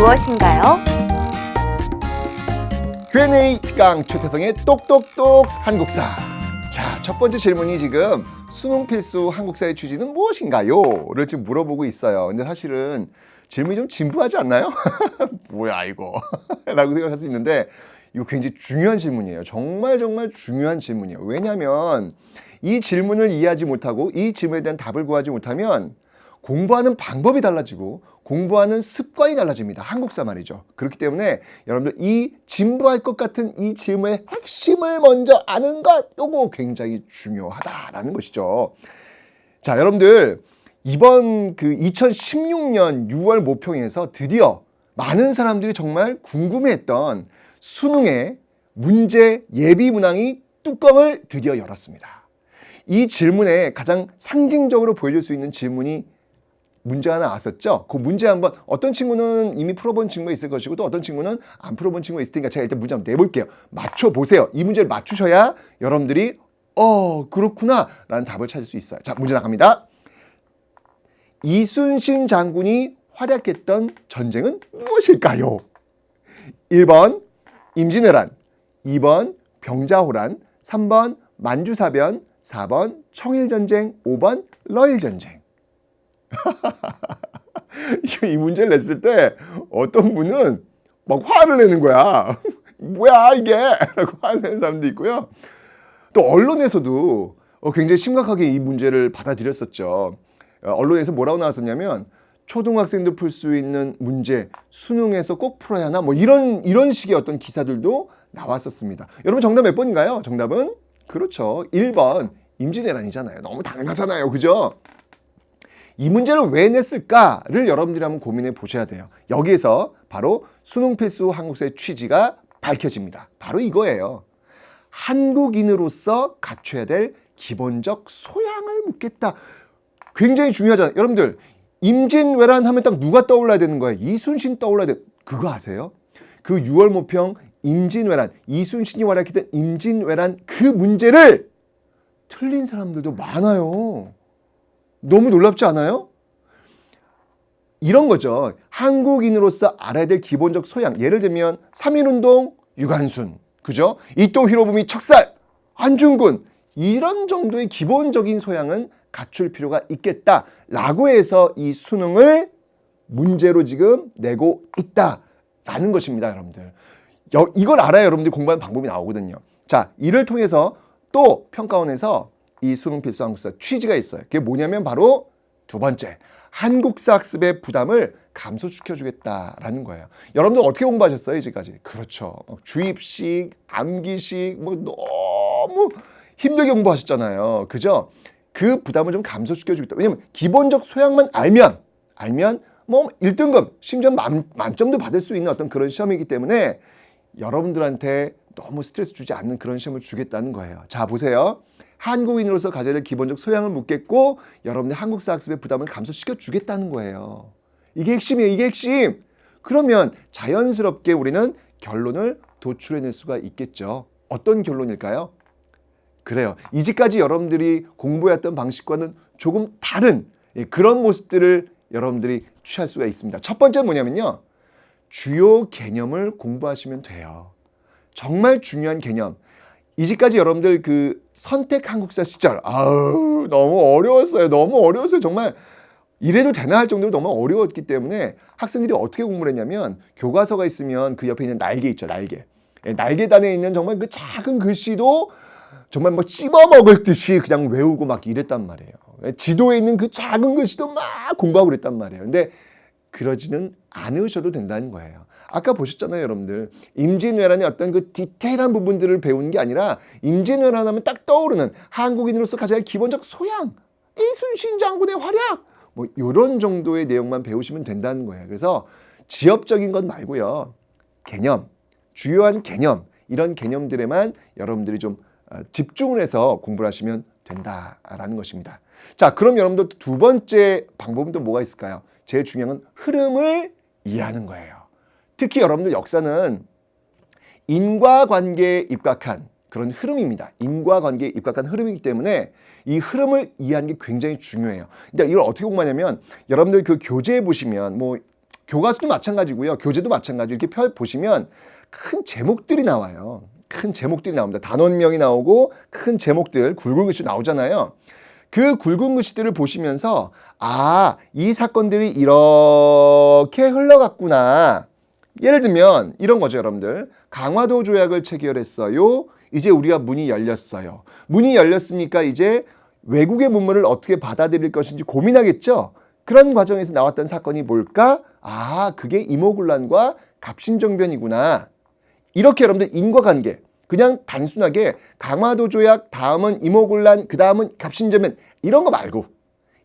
무엇인가요? Q&A 특강 최태성의 똑똑똑 한국사. 자, 첫 번째 질문이 지금 수능 필수 한국사의 취지는 무엇인가요? 를 지금 물어보고 있어요. 근데 사실은 질문이 좀 진부하지 않나요? 뭐야 이거 라고 생각할 수 있는데 이거 굉장히 중요한 질문이에요. 정말 중요한 질문이에요. 왜냐하면 이 질문을 이해하지 못하고 이 질문에 대한 답을 구하지 못하면 공부하는 방법이 달라지고 공부하는 습관이 달라집니다. 한국사 말이죠. 그렇기 때문에 여러분들 이 진부할 것 같은 이 질문의 핵심을 먼저 아는 것, 이거 굉장히 중요하다라는 것이죠. 자, 여러분들 이번 그 2016년 6월 모평에서 드디어 많은 사람들이 정말 궁금해했던 수능의 문제 예비 문항이 뚜껑을 드디어 열었습니다. 이 질문에 가장 상징적으로 보여줄 수 있는 질문이 문제가 나왔었죠. 그 문제 한번 어떤 친구는 이미 풀어본 친구가 있을 것이고 또 어떤 친구는 안 풀어본 친구가 있을 테니까 제가 일단 문제 한번 내볼게요. 맞춰보세요. 이 문제를 맞추셔야 여러분들이 그렇구나 라는 답을 찾을 수 있어요. 자, 문제 나갑니다. 이순신 장군이 활약했던 전쟁은 무엇일까요? 1번 임진왜란, 2번 병자호란, 3번 만주사변, 4번 청일전쟁, 5번 러일전쟁. 이 문제를 냈을 때 어떤 분은 막 화를 내는 거야. 뭐야 이게? 라고 화를 내는 사람도 있고요. 또 언론에서도 굉장히 심각하게 이 문제를 받아들였었죠. 언론에서 뭐라고 나왔었냐면 초등학생도 풀 수 있는 문제 수능에서 꼭 풀어야 하나 뭐 이런 식의 어떤 기사들도 나왔었습니다. 여러분 정답 몇 번인가요? 정답은 그렇죠. 1번 임진왜란이잖아요. 너무 당연하잖아요. 그죠? 이 문제를 왜 냈을까를 여러분들이 한번 고민해 보셔야 돼요. 여기에서 바로 수능 필수 한국사의 취지가 밝혀집니다. 바로 이거예요. 한국인으로서 갖춰야 될 기본적 소양을 묻겠다. 굉장히 중요하잖아요. 여러분들 임진왜란 하면 딱 누가 떠올라야 되는 거예요? 이순신 떠올라야 돼. 그거 아세요? 그 6월 모평 임진왜란, 이순신이 활약했던 임진왜란 그 문제를 틀린 사람들도 많아요. 너무 놀랍지 않아요? 이런 거죠. 한국인으로서 알아야 될 기본적 소양. 예를 들면 3.1운동 유관순, 그죠? 이토 히로부미 척살, 안중근 이런 정도의 기본적인 소양은 갖출 필요가 있겠다라고 해서 이 수능을 문제로 지금 내고 있다라는 것입니다, 여러분들. 이걸 알아야 여러분들이 공부하는 방법이 나오거든요. 자, 이를 통해서 또 평가원에서 이 수능 필수 한국사 취지가 있어요. 그게 뭐냐면 바로 두 번째, 한국사 학습의 부담을 감소시켜주겠다라는 거예요. 여러분들 어떻게 공부하셨어요, 이제까지? 그렇죠. 주입식, 암기식, 뭐 너무 힘들게 공부하셨잖아요. 그죠? 그 부담을 좀 감소시켜주겠다. 왜냐면 기본적 소양만 알면 뭐 1등급, 심지어 만점도 받을 수 있는 어떤 그런 시험이기 때문에 여러분들한테 너무 스트레스 주지 않는 그런 시험을 주겠다는 거예요. 자, 보세요. 한국인으로서 가져야 될 기본적 소양을 묻겠고 여러분들 한국사 학습의 부담을 감소시켜 주겠다는 거예요. 이게 핵심이에요. 이게 핵심. 그러면 자연스럽게 우리는 결론을 도출해낼 수가 있겠죠. 어떤 결론일까요? 그래요. 이제까지 여러분들이 공부했던 방식과는 조금 다른 그런 모습들을 여러분들이 취할 수가 있습니다. 첫 번째는 뭐냐면요. 주요 개념을 공부하시면 돼요. 정말 중요한 개념. 이제까지 여러분들 그 선택 한국사 시절 너무 어려웠어요. 정말 이래도 되나 할 정도로 너무 어려웠기 때문에 학생들이 어떻게 공부를 했냐면 교과서가 있으면 그 옆에 있는 날개 있죠. 날개. 날개단에 있는 정말 그 작은 글씨도 정말 뭐 씹어먹을 듯이 그냥 외우고 막 이랬단 말이에요. 지도에 있는 그 작은 글씨도 막 공부하고 그랬단 말이에요. 근데 그러지는 않으셔도 된다는 거예요. 아까 보셨잖아요, 여러분들. 임진왜란의 어떤 그 디테일한 부분들을 배우는 게 아니라 임진왜란 하면 딱 떠오르는 한국인으로서 가져야 할 기본적 소양, 이순신 장군의 활약, 뭐 이런 정도의 내용만 배우시면 된다는 거예요. 그래서 지엽적인 것 말고요. 개념, 주요한 개념, 이런 개념들에만 여러분들이 좀 집중을 해서 공부를 하시면 된다라는 것입니다. 자, 그럼 여러분들 두 번째 방법은 또 뭐가 있을까요? 제일 중요한 건 흐름을 이해하는 거예요. 특히 여러분들 역사는 인과관계에 입각한 그런 흐름입니다. 인과관계에 입각한 흐름이기 때문에 이 흐름을 이해하는 게 굉장히 중요해요. 근데 이걸 어떻게 공부하냐면 여러분들 그 교재에 보시면 교과서도 마찬가지고요. 교재도 마찬가지고 이렇게 보시면 큰 제목들이 나와요. 큰 제목들이 나옵니다. 단원명이 나오고 큰 제목들, 굵은 글씨 나오잖아요. 그 굵은 글씨들을 보시면서 아, 이 사건들이 이렇게 흘러갔구나. 예를 들면 이런 거죠, 여러분들. 강화도 조약을 체결했어요. 이제 우리가 문이 열렸어요. 문이 열렸으니까 이제 외국의 문물을 어떻게 받아들일 것인지 고민하겠죠. 그런 과정에서 나왔던 사건이 뭘까? 아, 그게 이모군란과 갑신정변이구나. 이렇게 여러분들 인과관계, 그냥 단순하게 강화도 조약, 다음은 이모군란, 그 다음은 갑신정변 이런 거 말고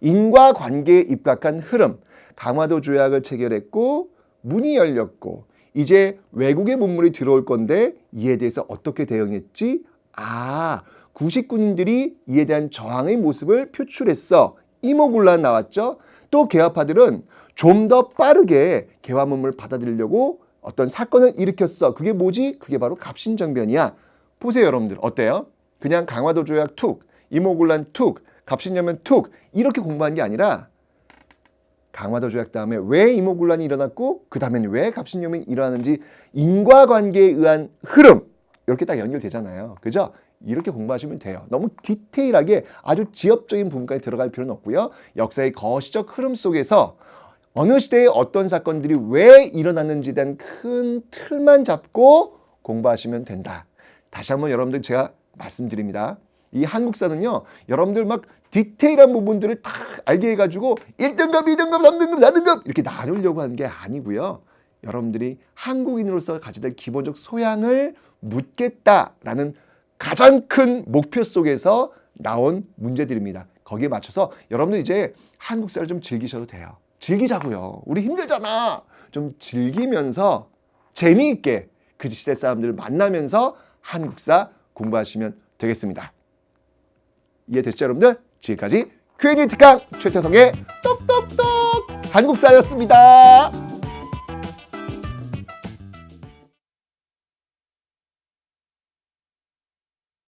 인과관계에 입각한 흐름, 강화도 조약을 체결했고 문이 열렸고 이제 외국의 문물이 들어올 건데 이에 대해서 어떻게 대응했지? 아, 구식군인들이 이에 대한 저항의 모습을 표출했어. 이모군란 나왔죠? 또 개화파들은 좀 더 빠르게 개화 문물을 받아들이려고 어떤 사건을 일으켰어. 그게 뭐지? 그게 바로 갑신정변이야. 보세요, 여러분들. 어때요? 그냥 강화도 조약 툭, 이모군란 툭, 갑신정변 툭 이렇게 공부한 게 아니라 강화도 조약 다음에 왜 이모군란이 일어났고 그 다음에는 왜 갑신정변이 일어나는지 인과관계에 의한 흐름 이렇게 딱 연결되잖아요. 그죠? 이렇게 공부하시면 돼요. 너무 디테일하게 아주 지엽적인 부분까지 들어갈 필요는 없고요. 역사의 거시적 흐름 속에서 어느 시대에 어떤 사건들이 왜 일어났는지에 대한 큰 틀만 잡고 공부하시면 된다. 다시 한번 여러분들 제가 말씀드립니다. 이 한국사는요. 여러분들 막 디테일한 부분들을 다 알게 해가지고 1등급, 2등급, 3등급, 4등급 이렇게 나누려고 하는 게 아니고요. 여러분들이 한국인으로서 가져야 될 기본적 소양을 묻겠다라는 가장 큰 목표 속에서 나온 문제들입니다. 거기에 맞춰서 여러분들 이제 한국사를 좀 즐기셔도 돼요. 즐기자고요. 우리 힘들잖아. 좀 즐기면서 재미있게 그 시대 사람들을 만나면서 한국사 공부하시면 되겠습니다. 이해됐죠, 여러분들? 지금까지 Q&A 특강 최태성의 똑똑똑 한국사였습니다.